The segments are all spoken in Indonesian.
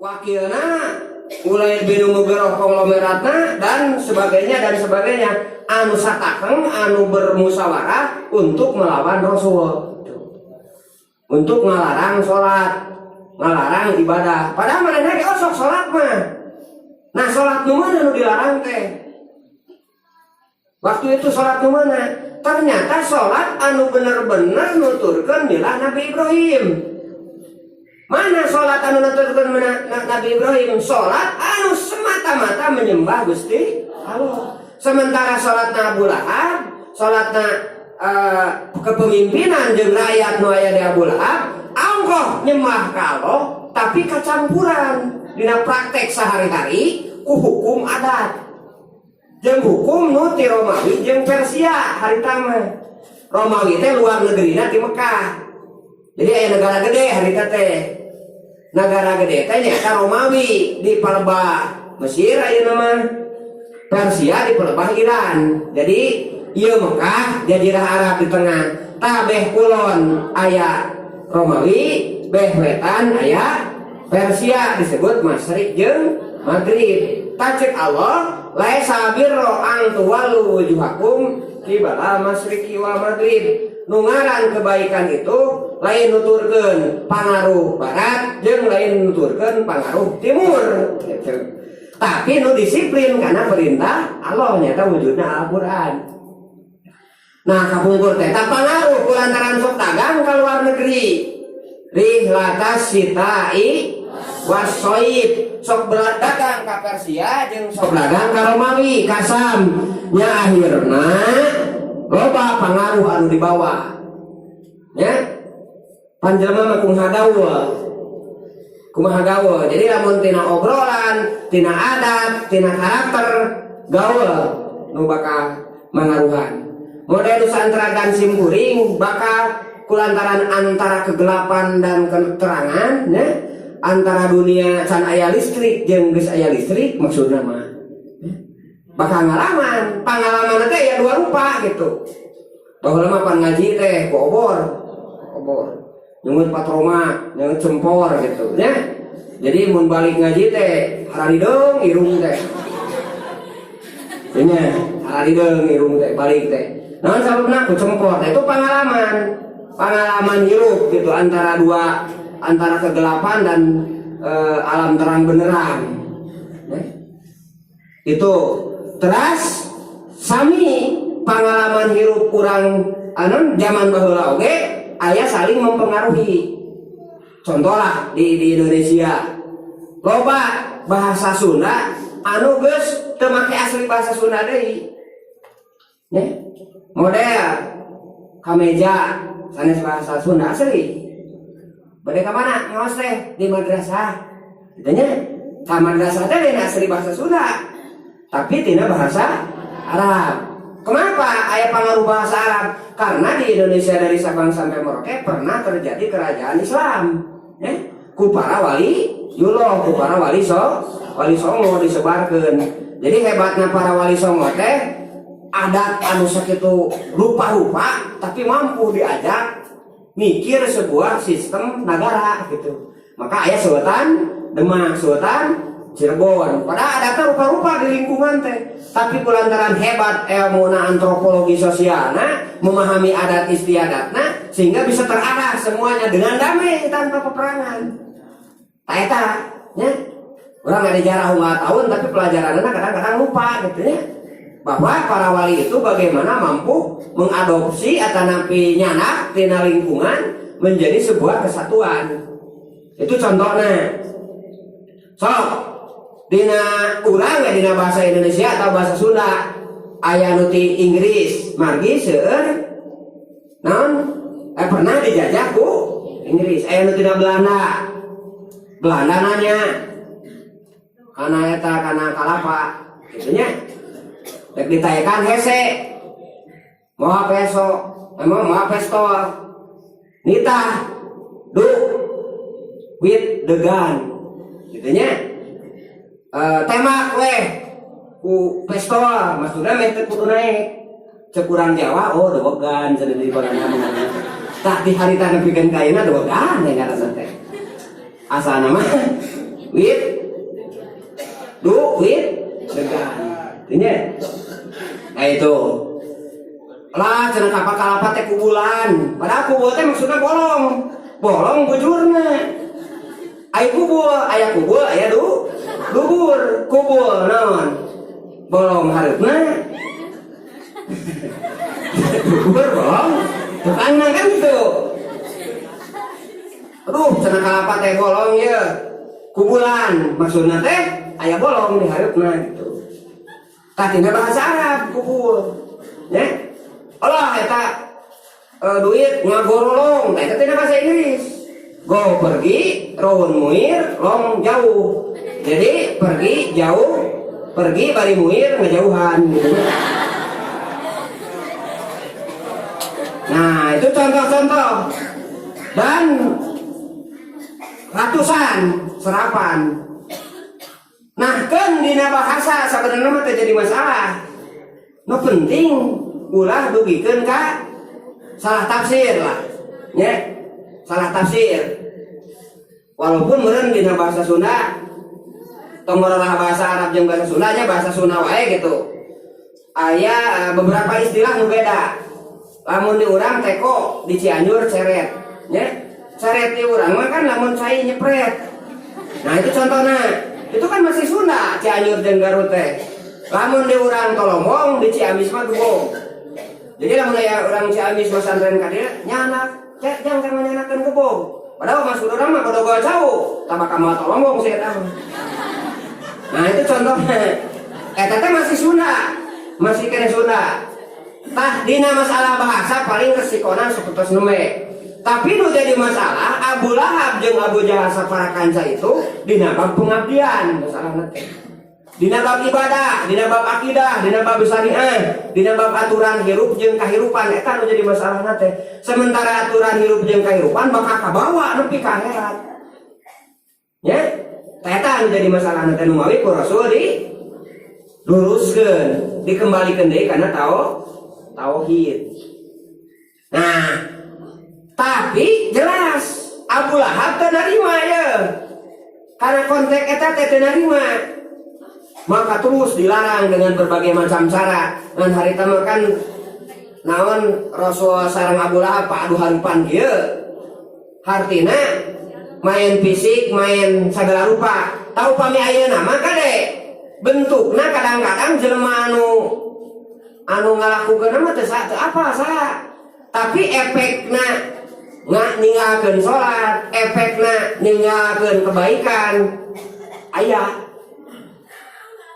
wakilna mulai binu mugeroh konglomeratna dan sebagainya anu satakeng anu bermusyawarah untuk melawan Rasul, untuk melarang sholat, melarang ibadah. Padahal mana ge sok sholat mah. Nah sholat nu mana nu dilarang teh? Waktu itu sholat nu mana? Ternyata sholat anu bener-bener nuturkeun milah Nabi Ibrahim. Mana sholat anu nuturkeun Nabi Ibrahim? Sholat anu semata-mata menyembah Gusti Allah. Sementara sholatna Abu Lahab, sholatna kepemimpinan jeung rakyat nu aya di Abu Lahab, anggoh nyembah ka Allah, tapi kacampuran dina praktek sehari-hari ku hukum adat. Jeung hukum nu ti Romawi jeung Persia harita mah. Romawi teh luar negerina ti Mekah. Jadi aya negara gede harita teh. Negara gede teh nyaeta Romawi di palebah Mesir ayeuna mah. Persia di pelebah Iran. Jadi ieu Mekah jazirah Arab di tengah. Tah beh kulon aya Romawi, beh wetan aya Persia disebut Masyriq jeung Maghrib. Tacek Allah la sabirro ang tuwalu wujuhakum qibala masyriqi wal maghrib. Nu ngaran kebaikan itu lain nuturkeun pangaruh barat jeung lain nuturkeun pangaruh timur gitu. Tapi nu disiplin karena perintah Allah nyata wujudna Al-Qur'an. Nah kapungkur teh pangaruh kulantaran sok dagang ka luar negeri. Rihlatas sitai wasoib sok dagang ka Persia jeung sok dagang ka Romawi kasam nya akhirna loba pangaruh anu dibawa. Ya. Panjelema mah kumaha gaul. Jadi lamun tina obrolan, tina adat, tina karakter gaul nu bakal mangaruhan. Model Nusantara simkuring bakal kulantaran antara kegelapan dan keterangan ya, antara dunia can aya listrik jeung geus aya listrik maksudna mah. Bakal ngalaman, pangalaman teh ya dua rupa gitu. Baheula mah pan ngaji teh ku obor. Nyungut patroma, nyungut cempor gitu ya. Jadi mun balik ngaji teh hararideung irung teh. Nya hararideung irung teh balik teh. Naon sababna ku cempor. Itu pengalaman hirup gitu antara kegelapan dan alam terang beneran. Ya. Itu teras sami pengalaman hirup kurang anon zaman baheula oge aya saling mempengaruhi. Contoh lah di Indonesia loba bahasa Sunda anu geus teu make asli bahasa Sunda deui. Ya. Model kameja sanes bahasa Sunda asli. Bade ka mana? Ngaos teh di madrasah. Ditanya, ka madrasah teh lain asli bahasa Sunda, tapi tina bahasa Arab. Kenapa aya pengaruh bahasa Arab? Karena di Indonesia dari Sabang sampai Merauke pernah terjadi kerajaan Islam, ya? Ku para wali yulo, ku para wali songo disebarkeun. Jadi hebatnya para wali songo teh adat anu sakitu rupa-rupa tapi mampu diajak mikir sebuah sistem negara gitu. Maka aya Sultan Demak, Sultan Cirebon, pada adatnya rupa-rupa di lingkungan teh. Tapi kulantaran hebat ilmuna antropologi sosialna, memahami adat istiadatna, sehingga bisa terarah semuanya dengan damai tanpa peperangan. Taeta, ya. Orang ada jarah umat tahun, tapi pelajarannya kadang-kadang lupa, gitu ya. Bahwa para wali itu bagaimana mampu mengadopsi atau napi nyanak tina lingkungan menjadi sebuah kesatuan. Itu contohnya. So, dina urang ya dina bahasa Indonesia atau bahasa Sunda aya nu ti Inggris margi seueur naon pernah dijajah ku Inggris. Aya nu tina Belanda nanya kana eta kana kalapa gitu nya rek ditayakan hese moal peso emang moal pistol nitah do with the gun gitu nya. Tembak weh ku pistol maksudnya mete kudu naik cekurang Jawa dogan jadi di barang-barang tak di harita nepikeun kaina dogan ya ngaranna teh asana mah with degan. Ini nah itu lah cenah kapal teh kubulan. Padahal kubul teh maksudnya bolong bujurna. Aya kubul aya dubur kubul naon bolong hareupna. Dubur bolong tukang kan gitu. Aduh cenah kalapa teh bolong ya kubulan maksudna teh aya bolong di hareupna gitu. Tadinya bahasa Arab kubul ya Allah eta duit ngagorolong eta teh bahasa Inggris go pergi rohun muir long jauh jadi pergi jauh pergi bari muir ngejauhan gitu. Nah itu contoh-contoh dan ratusan serapan. Nah kan dina bahasa sebenarnya mah jadi masalah. No penting ulah dugikeun ka salah tafsir lah. Ya. Salah tafsir. Walaupun meureun dina bahasa Sunda tong bahasa Arab jeung bahasa Sunda nya bahasa Sunda wae gitu. Aya beberapa istilah nu beda. Lamun di urang teko di Cianjur ceret. Ya. Ceret di urang mah kan lamun cai nyepret. Nah itu contohnya. Itu kan masih Sunda, Cianjur jeung Garut teh. Lamun di urang Tolombong, di Ciamis mah gebong. Jadi lamun aya urang Ciamis masantren ka dieu, nyanak, jangan nyanakeun gebong. Padahal maksud urang mah kudu goa jauh, tabak ka mah Tolombong sih eta. Nah, itu contohnya. Eta teh masih Sunda. Masih kene Sunda. Tah dina masalah bahasa paling resikona sapertos neme. Tapi nu jadi masalah Abu Lahab jeung Abu Jahal sapara kanca itu dina bab pengabdian masalahna teh. Dina bab ibadah, dina bab akidah, dina bab syariah, dina bab aturan hirup jeung kahirupan eta nu jadi masalahna teh. Sementara aturan hirup jeung kahirupan bakal kabawa nepi ka akhirat. Ya? Eta nu jadi masalahna teh nu mawi ku Rasul di luruskeun, dikembalikeun deui kana tauhid. Nah, tapi jelas Abu Lahab teu narima ya. Karena konteks eta teu narima. Maka terus dilarang dengan berbagai macam cara. Dan hari tamu kan naon Rasul sareng Abu Lahab padu harupan kieu. Hartina main fisik, main segala rupa. Tahu pami ayeuna mah kade bentukna kadang-kadang jelema anu ngalakukeun mah teu apa saha. Tapi efekna ninggalkeun salat, efekna ninggalkeun kebaikan aya.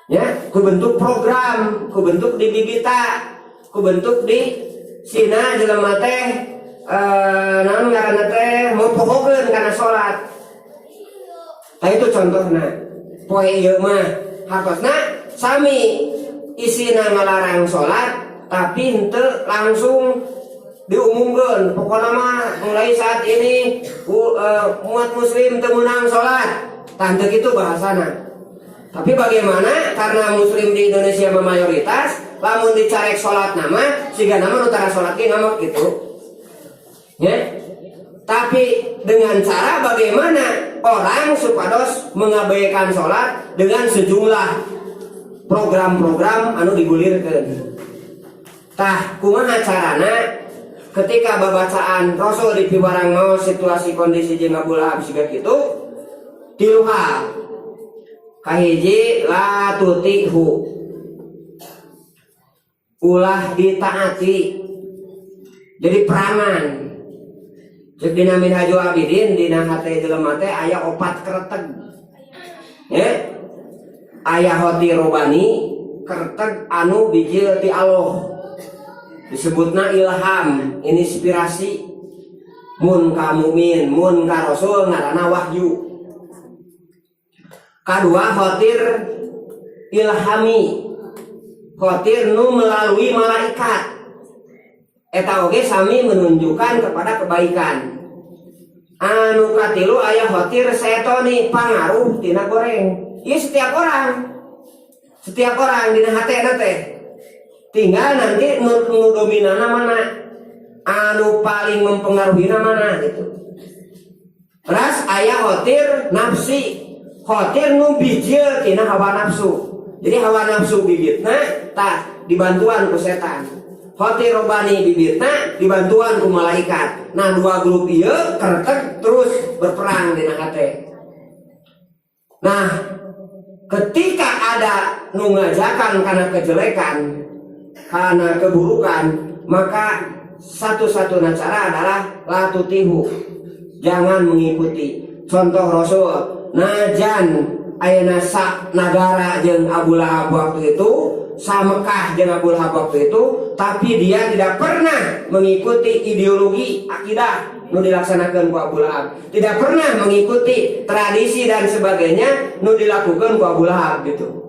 Ya, ku bentuk program, ku bentuk di bibita, ku bentuk di sina jelema teh naon ngaranna teh mau pohokeun kana salat. Tah itu contohna. Poe ieu mah hartosna sami isina ngalarang salat tapi henteu langsung diumumkan. Pokoknya mah mulai saat ini umat muslim teu meunang salat. Tante gitu bahasana. Tapi bagaimana karena muslim di Indonesia mayoritas, lamun dicarek salat nama siga nama nu tara salat ge ngamak gitu. Ya. Tapi dengan cara bagaimana orang supados mengabaikan salat dengan sejumlah program-program anu digulirkeun. Tah kumaha carana ketika babacaan Rasul di pibarang mau situasi kondisi jeung Abu Lahab siga kitu tilu hal. Kahiji la tutihu ulah ditaati jadi perangan cek dina Minhajul Abidin dina hate jelema teh aya 4 kereteg ya aya hoti robani kereteg anu bijil ti Allah disebutna ilham inspirasi mun ka mukmin mun ka rasul ngaranna wahyu. Kedua khotir ilhami khotir nu melalui malaikat eta oge sami menunjukkan kepada kebaikan. Anu katilu aya khotir setoni pangaruh tina goreng. Ieu setiap orang dina hatena teh tinggal nanti nu dominana mana anu paling mempengaruhi mana gitu. Terus aya khotir nafsi Khotir nu bijil tina hawa nafsu. Jadi hawa nafsu bibitna tah dibantuan ku setan. Khotir robani bibitna dibantuan ku malaikat. Nah dua grup ieu kertek terus berperang dina hate. Nah ketika ada nu ngajakan karena kejelekan, karena keburukan, maka satu-satunya cara adalah la tutihu, jangan mengikuti. Contoh Rasul najan ayeuna sa nagara jeung Abu Lahab waktu itu, sa Mekah jeung Abu Lahab waktu itu, tapi dia tidak pernah mengikuti ideologi akidah nu dilaksanakan ku Abu Lahab, tidak pernah mengikuti tradisi dan sebagainya nu dilakukan ku Abu Lahab gitu.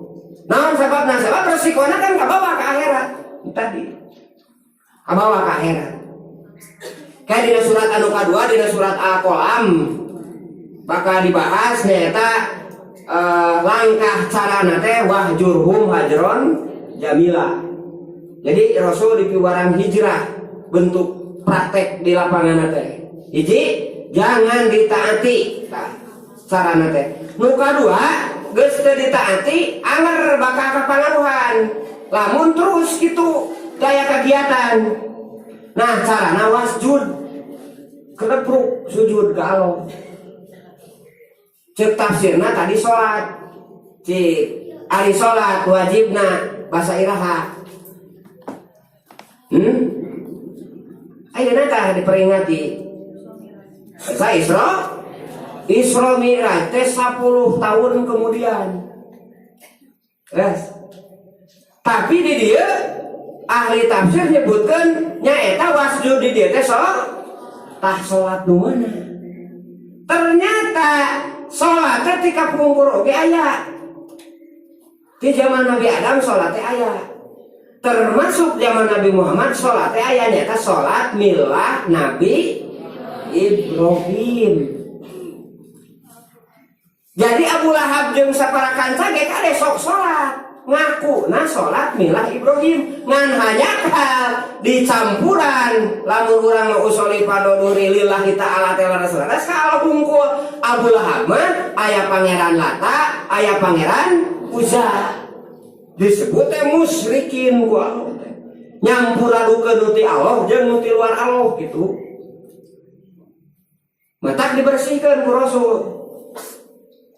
Naon sababna? Sabab resikonya kan kabawa ke akhirat tadi, kabawa ke akhirat. Kayak dina surat anu kadua, dina surat Al-Qalam bakal dibahas nyata langkah carana teh wahjurhum hajron jamila. Jadi Rasul dipiwarang hijrah bentuk praktek di lapangan teh. Hiji, jangan ditaati carana teh. Nu kadua, geus teu ditaati anger bakal kapangaruhan. Lamun terus gitu gaya kegiatan. Nah, carana wasjud kedepruk sujud ka Allah. Cek tafsirna tadi sholat. Cik ari sholat wajibna basa iraha. Ayeuna tah diperingati sa Isra Mi'raj teh 10 tahun kemudian. Yes. Tapi di dia ahli tafsir nyebutkan nyaeta wasjud di dia teh sholat nu mana. Ternyata sholat ketika pungkur oge aya. Di zaman Nabi Adam sholat teh aya. Termasuk zaman Nabi Muhammad sholat teh aya nyata sholat milah Nabi Ibrahim. Jadi Abu Lahab jeung saparakan ge kade sok sholat, ngaku nah sholat milah Ibrahim ngan hanya dicampuran lamun urang mau usoli padoduri lillahi ta'ala ta'ala rasulullah. Kalau bungkul Abu Lahab mah aya pangeran Lata, aya pangeran Uzza, disebut teh musyrikin ku Allah teh. Nyampuradukeun nu ti Allah jeung nu ti luar Allah gitu. Matak dibersihkeun ku Rasul.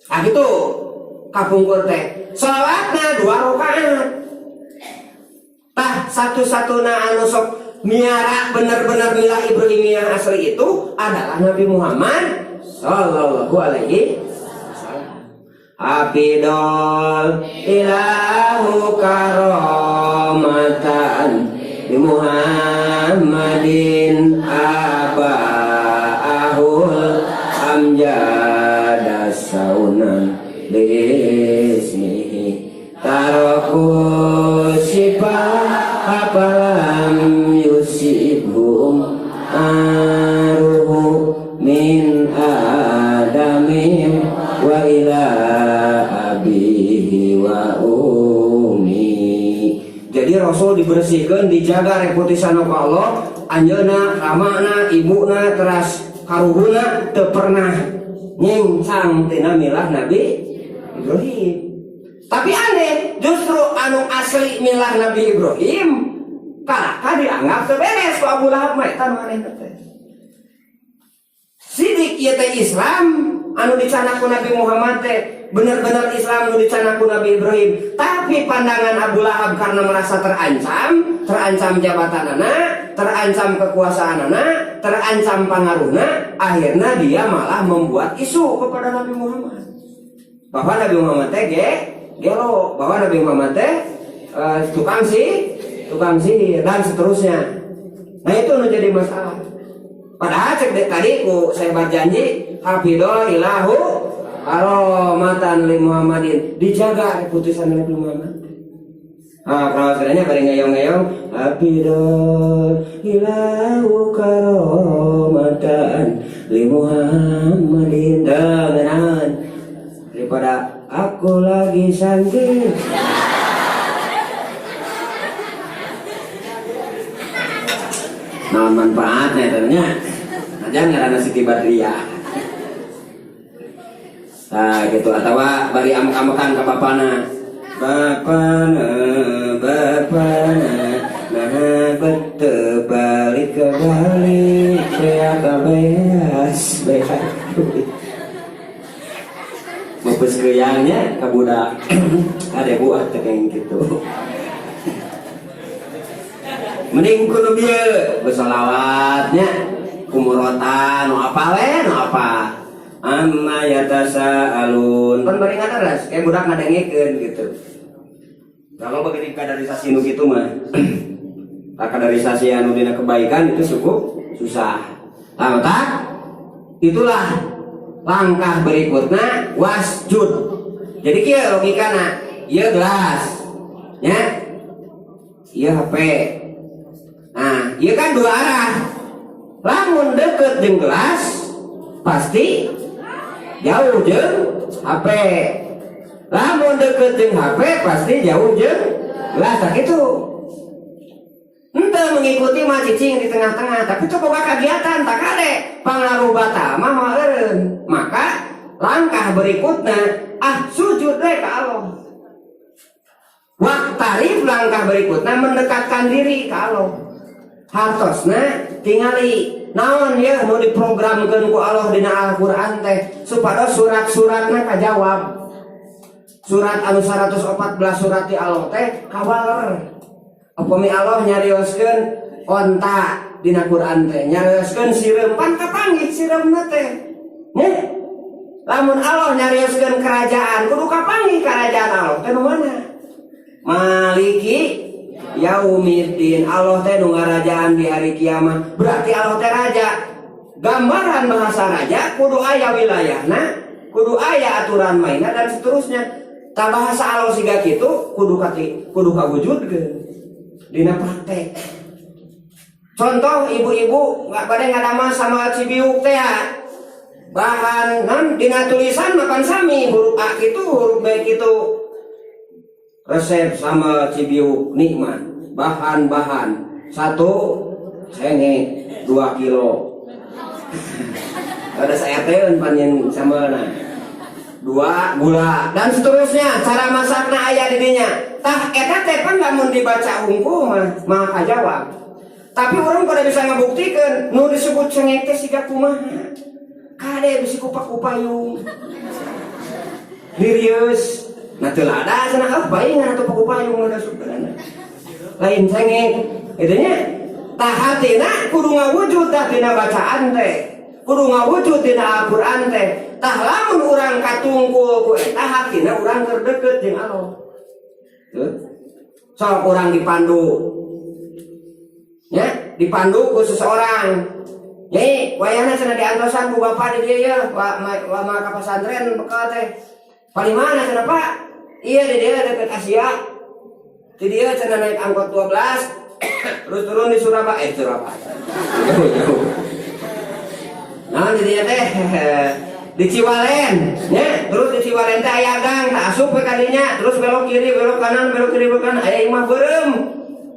Ah gitu kapungkur teh. Salatna 2 rakaat. Tah satu-satuna anu sok miara bener-bener milah Ibrahim yang asli itu adalah Nabi Muhammad sallallahu alaihi wasallam. Abidul ilahu karamatan bi Muhammadin abaahul amjad saunan bismihi taraku sifat apalam yusibhum aruhu min adamim wa ila abihi wa umi. Jadi Rasul dibersihkan, dijaga reputasi ku Allah, anjeuna, ramana, ibuna, teras karuhuna teu pernah nyingsang tina milah Nabi Ibrahim. Tapi aneh, justru anu asli milah Nabi Ibrahim kalaka dianggap seberes ku Abu Lahab mah eta nu aneh teh. Sidik ieu teh Islam anu dicana ku Nabi Muhammad teh bener-bener Islam anu dicana ku Nabi Ibrahim. Tapi pandangan Abu Lahab karena merasa terancam jabatanana, terancam kekuasaanana, terancam pengaruhna, akhirnya dia malah membuat isu kepada Nabi Muhammad bahwa Nabi Muhammad teh gelo, bahwa Nabi Muhammad teh tukang sihir dan seterusnya. Nah itu menjadi masalah. Padahal cek tadi ku saya berjanji hafidul ilahu karamatan li Muhammadin, dijaga reputasi Nabi Muhammad. Kalau sebenarnya bari ngeyong-ngeyong hafidul ilahu karamatan li Muhammadin, dengan daripada aku lagi sakit. Nah manfaatnya ternyata aja ngarana Siti Badriah. Nah gitu, atau bari amek-amekan ke bapana. Bapana, nah bete balik ke balik, saya kabeas, beas. Mepes geyangnya ka budak. Ade buah teh kayak gitu. Mending kudu bieu bersolawatnya kumurotan nu apa we nu apa amma yatasaalun pan bari ngadaras kayak budak ngadengikeun gitu. Kalau begitu kaderisasi nu kitu mah kaderisasi anu dina kebaikan itu cukup susah. Maka itulah langkah berikutnya wasjud. Jadi kieu logikana ieu gelas nya ieu HP. Nah, ieu kan dua arah. Lamun deket jeung gelas pasti jauh jeung HP. Lamun deket jeung HP pasti jauh jeung gelas. Tak gitu. Ente mengikuti mah cicing di tengah-tengah, tapi itu boga kegiatan tak kade pangaruh batal mah meureun. Maka langkah berikutnya sujud we ka Allah. Waktarif langkah berikutnya mendekatkan diri ka Allah. Hartosna tingali naon ya mau diprogramkeun ku Allah dina Al-Qur'an teh supaya surat-suratna kajawab. Surat anu 114 surat di Allah teh kawaler. Upami Allah nyarioskeun onta dina Quran teh, nyarioskeun sireum pan kapanggih sireumna teh. Nya. Lamun Allah nyarioskeun kerajaan, kudu kapanggih kerajaan Allah teh nu mana? Maliki Yaumiddin. Allah teh nu ngarajaan di hari kiamat. Berarti Allah teh raja. Gambaran bahasa raja kudu aya wilayahna, kudu aya aturan mainna dan seterusnya. Tah bahasa Allah siga kitu kudu kawujudkeun dina praktek. Contoh ibu-ibu nggak pada ngadama sama Cibiuk teh bahan dina tulisan makan sami huruf A gitu huruf B gitu. Resep sama Cibiuk nikmat. Bahan-bahan 1 cenge 2 kilo. Ada saya teun panjen sambalna. 2 gula dan seterusnya. Cara masakna aya di dinya. Tah eta teh pan lamun dibaca hungkul mah kajawab. Tapi orang pada bisa ngabuktikan nu disebut cengeng teh siga kumaha. Kade bisi kupak-kupayung. Dirius. Nah teu lada cenah baingan atuh pakupayung ada subhanallah. Lain cengeng. Itunya tah hatina kudu ngawujud tah dina bacaan teh. Kudu ngawujud dina Al-Qur'an teh. Tah lamun urang katungkul ku eta hatina urang keur deukeut jeung Allah. Sok orang dipandu, ya dipandu ku seseorang. Nyai, wayahna cenah diantosan ku bapak di dieu ya, lama ka pesantren bekal teh. Pali mana cenah Pak? Iya di dieu deket Asia. Di dieu cenah naik angkot 12, terus turun di Surabaya. Jauh. Nah di dieu teh di Ciwalen, ya, terus di Ciwalen teh aya gang, tak asup ke kadinya, terus belok kiri, belok kanan, belok kiri, belok kanan, aya imah beureum.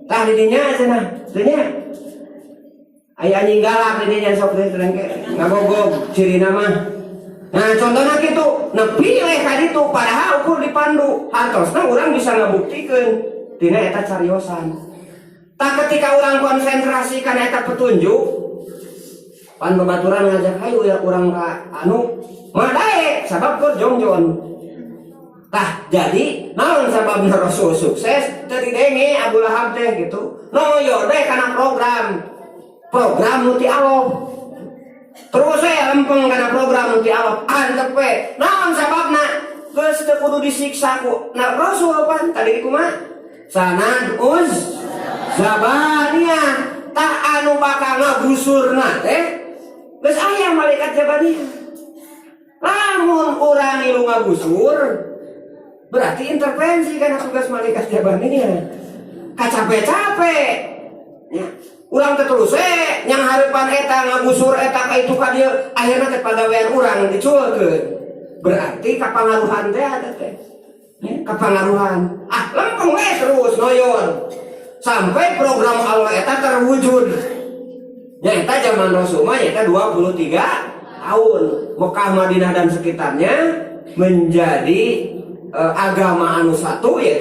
Tah di dinya cenah, teu nya. Aya anjing galak di dinya sok teh terengke, ngagogog cirina mah. Nah, contohna kitu, nepi we ka ditu padahal ukur dipandu. Hartosna urang bisa ngabuktikeun dina eta cariosan. Tah ketika urang konsentrasi kana eta petunjuk, pan babaturan ngajak hayu ya urang ka anu madae sabab keur jongjon. Tah jadi naon sababna Rasul sukses teu didenge Abu Lahab teh gitu. Noyo deh kana program nu ti Allah. Terus lempeng kana program nu ti Allah antep we. Naon sababna? Geus teu kudu disiksa ku na Rasul pan tadi kumaha? Sanad uz zabaniyah tah anu bakal ngagusurna teh geus aya malaikat Jabaniyah. Lamun urang ilu ngagusur berarti intervensi kana tugas malaikat Jabaniyah. Kacape-cape. Ya, urang teh terus nyang hareupan eta ngagusur eta ka itu ka dieu akhirna teh pagawean urang diculkeun. Berarti kapangaruhan teh ada teh. Ya, kapangaruhan. Lempeng we terus noyon. Sampai program Allah eta terwujud. Nyata zaman Rasul mah nyata 23 tahun. Mekah, Madinah dan sekitarnya menjadi agama anu satu, yaitu